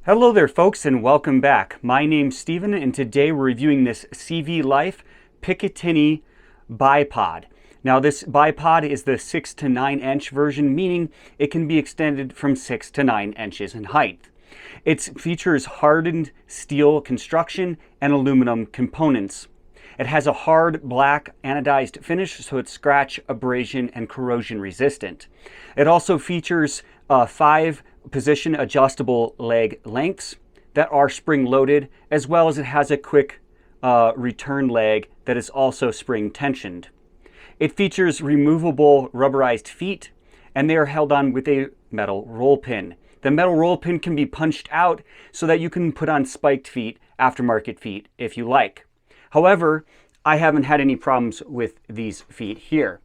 Hello there folks and welcome back. My name's Steven and today we're reviewing this CVLIFE Picatinny Bipod. Now this bipod is the 6 to 9 inch version, meaning it can be extended from 6 to 9 inches in height. It features hardened steel construction and aluminum components. It has a hard black anodized finish, so it's scratch, abrasion, and corrosion resistant. It also features 5 position adjustable leg lengths that are spring loaded, as well as it has a quick return leg that is also spring tensioned. It features removable rubberized feet, and they are held on with a metal roll pin. The metal roll pin can be punched out so that you can put on spiked feet, aftermarket feet, if you like. However, I haven't had any problems with these feet here.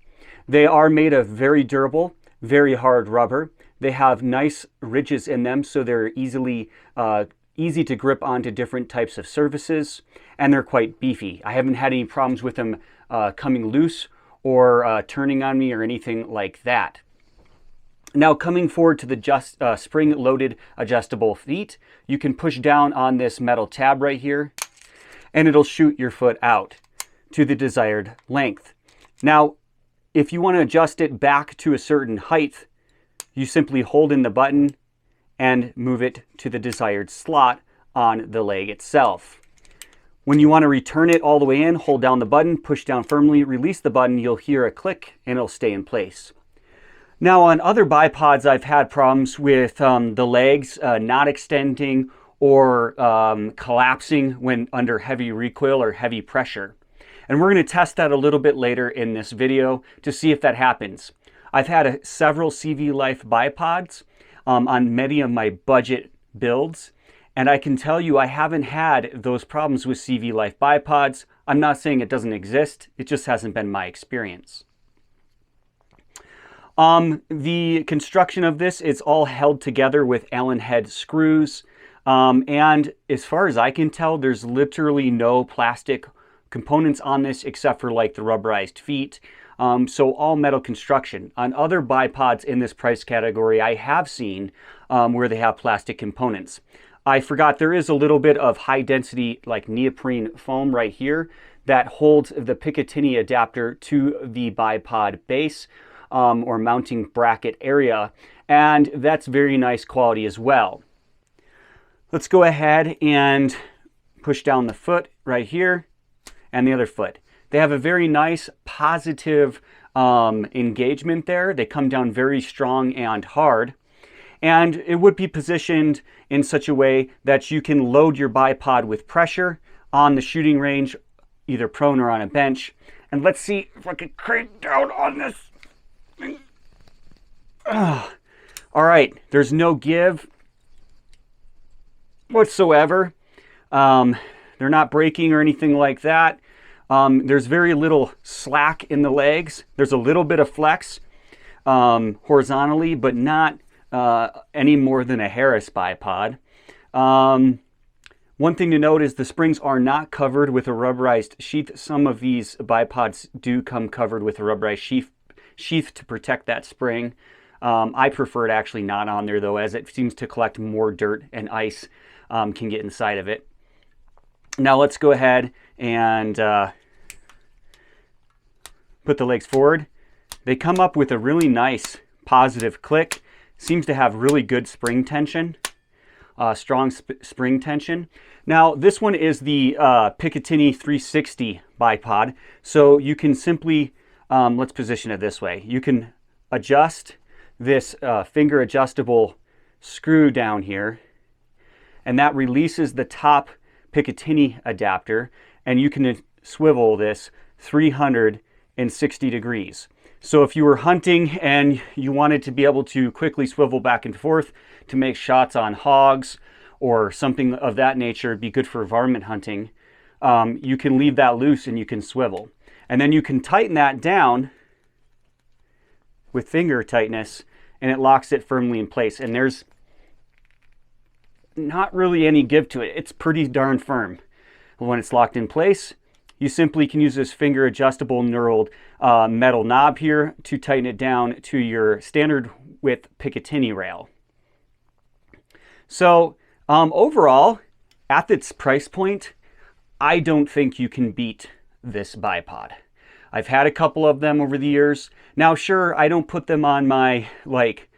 They are made of very durable, very hard rubber. They have nice ridges in them, so they're easy to grip onto different types of surfaces, and they're quite beefy. I haven't had any problems with them coming loose or turning on me or anything like that. Now, coming forward to the spring-loaded adjustable feet, you can push down on this metal tab right here, and it'll shoot your foot out to the desired length. Now, if you want to adjust it back to a certain height, you simply hold in the button and move it to the desired slot on the leg itself. When you want to return it all the way in, hold down the button, push down firmly, release the button, you'll hear a click and it'll stay in place. Now on other bipods, I've had problems with the legs not extending or collapsing when under heavy recoil or heavy pressure. And we're going to test that a little bit later in this video to see if that happens. I've had several CVLIFE bipods on many of my budget builds, and I can tell you I haven't had those problems with CVLIFE bipods. I'm not saying it doesn't exist, it just hasn't been my experience. The construction of this is all held together with Allen head screws, and as far as I can tell, there's literally no plastic components on this except for like the rubberized feet. So all metal construction. On other bipods in this price category, I have seen where they have plastic components. I forgot there is a little bit of high density like neoprene foam right here that holds the Picatinny adapter to the bipod base or mounting bracket area, and that's very nice quality as well. Let's go ahead and push down the foot right here and the other foot. They have a very nice positive engagement there. They come down very strong and hard. And it would be positioned in such a way that you can load your bipod with pressure on the shooting range, either prone or on a bench. And let's see if I can crank down on this. All right, there's no give whatsoever. They're not breaking or anything like that. There's very little slack in the legs. There's a little bit of flex horizontally, but not any more than a Harris bipod. One thing to note is the springs are not covered with a rubberized sheath. Some of these bipods do come covered with a rubberized sheath to protect that spring. I prefer it actually not on there though, as it seems to collect more dirt and ice can get inside of it. Now let's go ahead and put the legs forward. They come up with a really nice positive click. Seems to have really good spring tension, strong spring tension. Now this one is the Picatinny 360 bipod. So you can simply, let's position it this way. You can adjust this finger adjustable screw down here, and that releases the top-Picatinny adapter, and you can swivel this 360 degrees. So if you were hunting and you wanted to be able to quickly swivel back and forth to make shots on hogs or something of that nature, it'd be good for varmint hunting, you can leave that loose and you can swivel. And then you can tighten that down with finger tightness and it locks it firmly in place. And there's not really any give to it. It's pretty darn firm. When it's locked in place, you simply can use this finger adjustable knurled metal knob here to tighten it down to your standard width Picatinny rail. So Overall, at its price point, I don't think you can beat this bipod. I've had a couple of them over the years. Now, sure, I don't put them on my like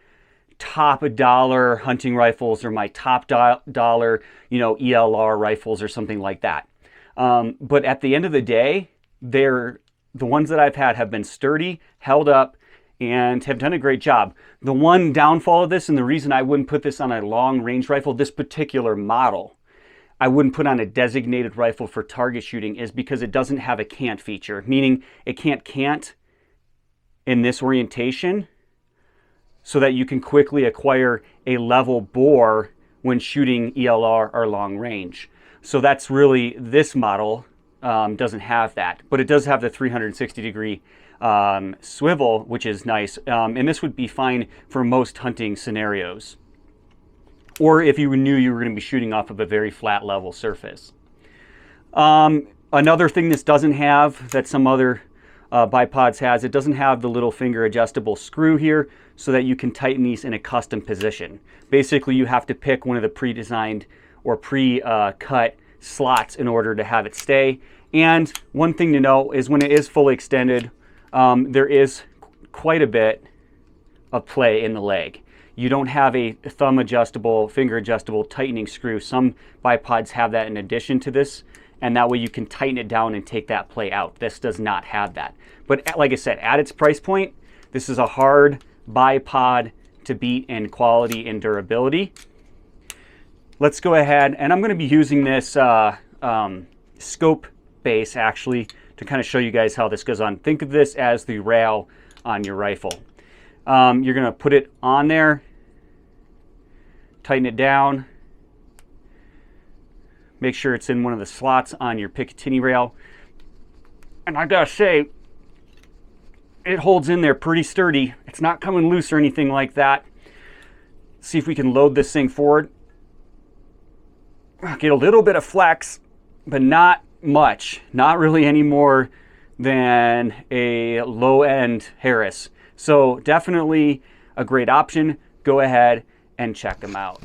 top dollar hunting rifles or my top dollar, ELR rifles or something like that. But at the end of the day, the ones that I've had have been sturdy, held up, and have done a great job. The one downfall of this, and the reason I wouldn't put this on a long range rifle, this particular model, I wouldn't put on a designated rifle for target shooting, is because it doesn't have a cant feature, meaning it can't cant in this orientation so that you can quickly acquire a level bore when shooting ELR or long range. So that's really, this model doesn't have that, but it does have the 360-degree swivel, which is nice. And this would be fine for most hunting scenarios, or if you knew you were going to be shooting off of a very flat level surface. Another thing this doesn't have that some other bipods has, it doesn't have the little finger adjustable screw here so that you can tighten these in a custom position. Basically, you have to pick one of the pre-designed or pre-cut slots in order to have it stay. And one thing to know is when it is fully extended, there is quite a bit of play in the leg. You don't have a thumb adjustable, finger adjustable tightening screw. Some bipods have that in addition to this, and that way you can tighten it down and take that play out. This does not have that. But like I said, at its price point, this is a hard bipod to beat in quality and durability. Let's go ahead, and I'm going to be using this scope base actually to kind of show you guys how this goes on. Think of this as the rail on your rifle. You're going to put it on there, tighten it down, make sure it's in one of the slots on your Picatinny rail. And I gotta say, it holds in there pretty sturdy. It's not coming loose or anything like that. See if we can load this thing forward. Get a little bit of flex, but not much. Not really any more than a low-end Harris. So definitely a great option. Go ahead and check them out.